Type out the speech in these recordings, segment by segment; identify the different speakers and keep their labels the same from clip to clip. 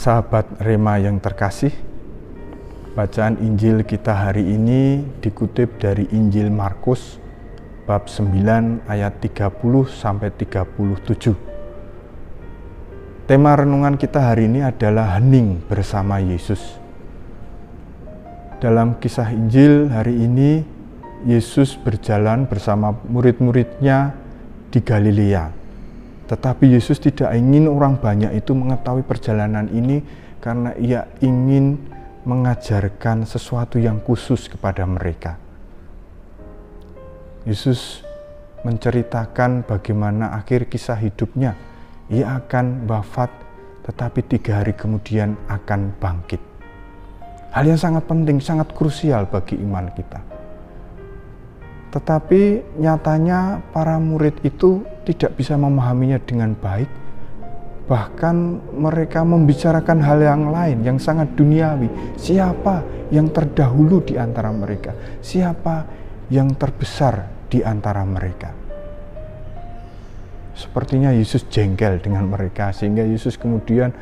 Speaker 1: Sahabat Rema yang terkasih, bacaan Injil kita hari ini dikutip dari Injil Markus bab 9 ayat 30 sampai 37. Tema renungan kita hari ini adalah hening bersama Yesus. Dalam kisah Injil hari ini, Yesus berjalan bersama murid-muridnya di Galilea. Tetapi Yesus tidak ingin orang banyak itu mengetahui perjalanan ini karena ia ingin mengajarkan sesuatu yang khusus kepada mereka. Yesus menceritakan bagaimana akhir kisah hidupnya. Ia akan wafat, tetapi 3 hari kemudian akan bangkit. Hal yang sangat penting, sangat krusial bagi iman kita. Tetapi nyatanya para murid itu tidak bisa memahaminya dengan baik. Bahkan mereka membicarakan hal yang lain yang sangat duniawi. Siapa yang terdahulu di antara mereka? Siapa yang terbesar di antara mereka? Sepertinya Yesus jengkel dengan mereka, sehingga Yesus kemudian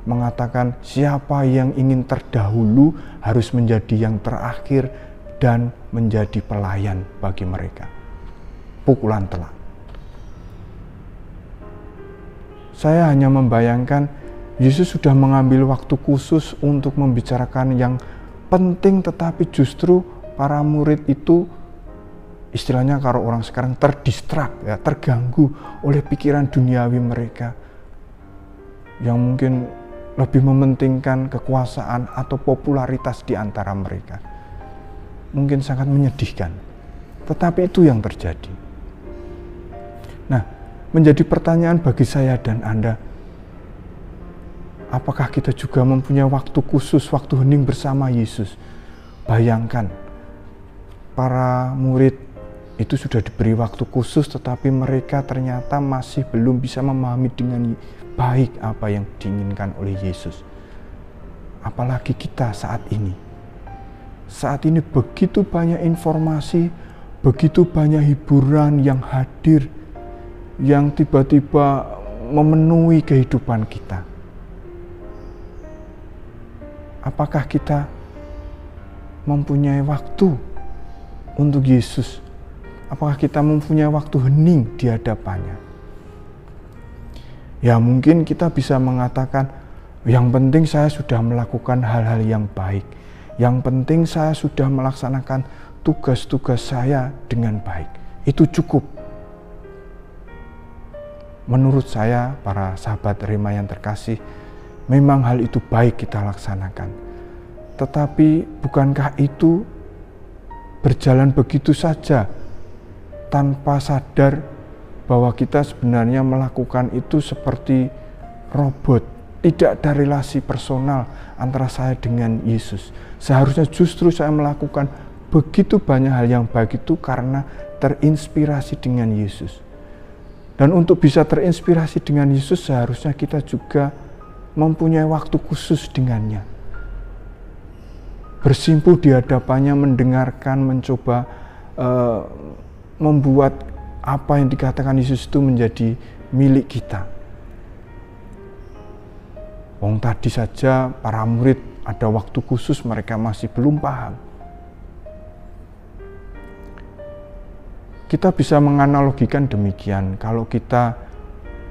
Speaker 1: mengatakan siapa yang ingin terdahulu harus menjadi yang terakhir dan menjadi pelayan bagi mereka. Pukulan telak. Saya hanya membayangkan Yesus sudah mengambil waktu khusus untuk membicarakan yang penting, tetapi justru para murid itu istilahnya kalau orang sekarang terdistrak, terganggu oleh pikiran duniawi mereka yang mungkin lebih mementingkan kekuasaan atau popularitas di antara mereka. Mungkin sangat menyedihkan, tetapi itu yang terjadi. Nah, menjadi pertanyaan bagi saya dan Anda, apakah kita juga mempunyai waktu khusus, waktu hening bersama Yesus? Bayangkan, para murid itu sudah diberi waktu khusus, tetapi mereka ternyata masih belum bisa memahami dengan baik apa yang diinginkan oleh Yesus. Apalagi kita saat ini. Saat ini begitu banyak informasi, begitu banyak hiburan yang hadir, yang tiba-tiba memenuhi kehidupan kita. Apakah kita mempunyai waktu untuk Yesus? Apakah kita mempunyai waktu hening di hadapannya? Ya, mungkin kita bisa mengatakan, yang penting saya sudah melakukan hal-hal yang baik. Yang penting saya sudah melaksanakan tugas-tugas saya dengan baik. Itu cukup. Menurut saya, para sahabat Rema yang terkasih, memang hal itu baik kita laksanakan. Tetapi bukankah itu berjalan begitu saja tanpa sadar bahwa kita sebenarnya melakukan itu seperti robot? Tidak ada relasi personal antara saya dengan Yesus. Seharusnya justru saya melakukan begitu banyak hal yang baik itu karena terinspirasi dengan Yesus. Dan untuk bisa terinspirasi dengan Yesus, seharusnya kita juga mempunyai waktu khusus dengannya. Bersimpuh di hadapannya, mendengarkan, mencoba membuat apa yang dikatakan Yesus itu menjadi milik kita. Tadi saja para murid ada waktu khusus, mereka masih belum paham. Kita bisa menganalogikan demikian, kalau kita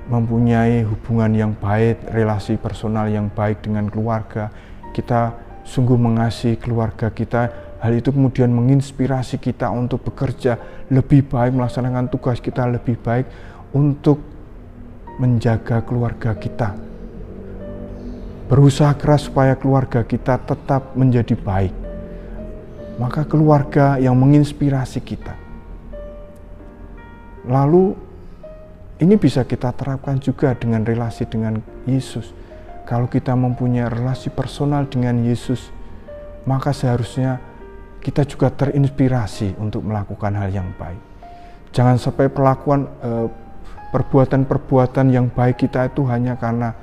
Speaker 1: mempunyai hubungan yang baik, relasi personal yang baik dengan keluarga, kita sungguh mengasihi keluarga kita, hal itu kemudian menginspirasi kita untuk bekerja lebih baik, melaksanakan tugas kita lebih baik untuk menjaga keluarga kita. Berusaha keras supaya keluarga kita tetap menjadi baik. Maka keluarga yang menginspirasi kita. Lalu ini bisa kita terapkan juga dengan relasi dengan Yesus. Kalau kita mempunyai relasi personal dengan Yesus, maka seharusnya kita juga terinspirasi untuk melakukan hal yang baik. Jangan sampai perbuatan-perbuatan yang baik kita itu hanya karena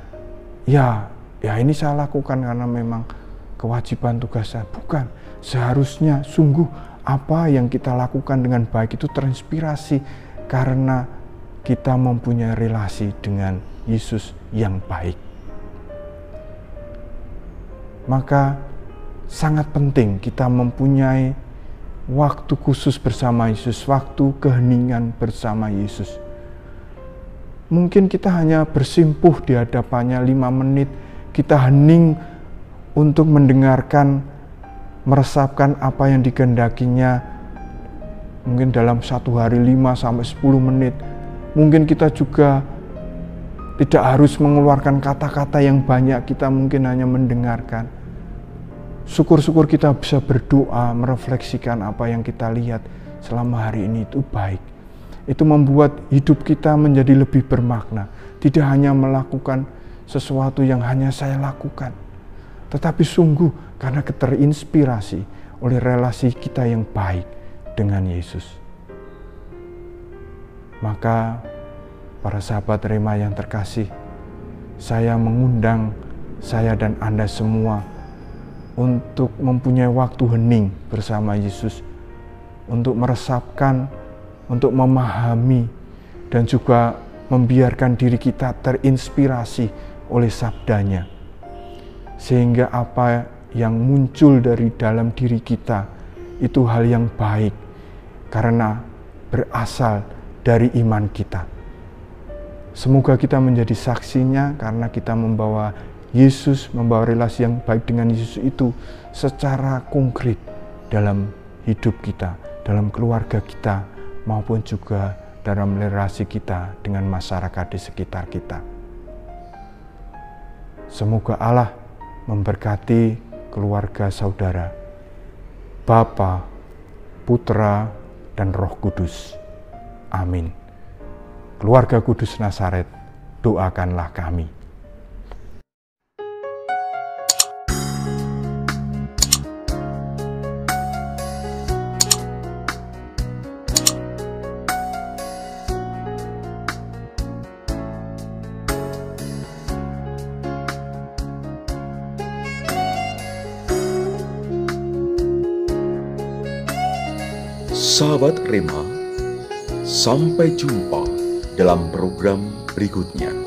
Speaker 1: ya ini saya lakukan karena memang kewajiban tugas saya. Bukan, seharusnya sungguh apa yang kita lakukan dengan baik itu terinspirasi karena kita mempunyai relasi dengan Yesus yang baik. Maka sangat penting kita mempunyai waktu khusus bersama Yesus, waktu keheningan bersama Yesus. Mungkin kita hanya bersimpuh di hadapannya 5 menit, kita hening untuk mendengarkan, meresapkan apa yang dikehendakinya. Mungkin dalam satu hari 5-10 menit. Mungkin kita juga tidak harus mengeluarkan kata-kata yang banyak, kita mungkin hanya mendengarkan. Syukur-syukur kita bisa berdoa, merefleksikan apa yang kita lihat selama hari ini, itu baik. Itu membuat hidup kita menjadi lebih bermakna. Tidak hanya melakukan sesuatu yang hanya saya lakukan, tetapi sungguh karena terinspirasi oleh relasi kita yang baik dengan Yesus. Maka para sahabat Rema yang terkasih, saya mengundang saya dan Anda semua untuk mempunyai waktu hening bersama Yesus, untuk meresapkan, untuk memahami, dan juga membiarkan diri kita terinspirasi oleh sabdanya. Sehingga apa yang muncul dari dalam diri kita itu hal yang baik, karena berasal dari iman kita. Semoga kita menjadi saksinya karena kita membawa Yesus, membawa relasi yang baik dengan Yesus itu secara konkret dalam hidup kita, dalam keluarga kita, maupun juga dalam relasi kita dengan masyarakat di sekitar kita. Semoga Allah memberkati keluarga saudara, Bapa, Putra, dan Roh Kudus. Amin. Keluarga Kudus Nazaret, doakanlah kami.
Speaker 2: Sahabat Rema, sampai jumpa dalam program berikutnya.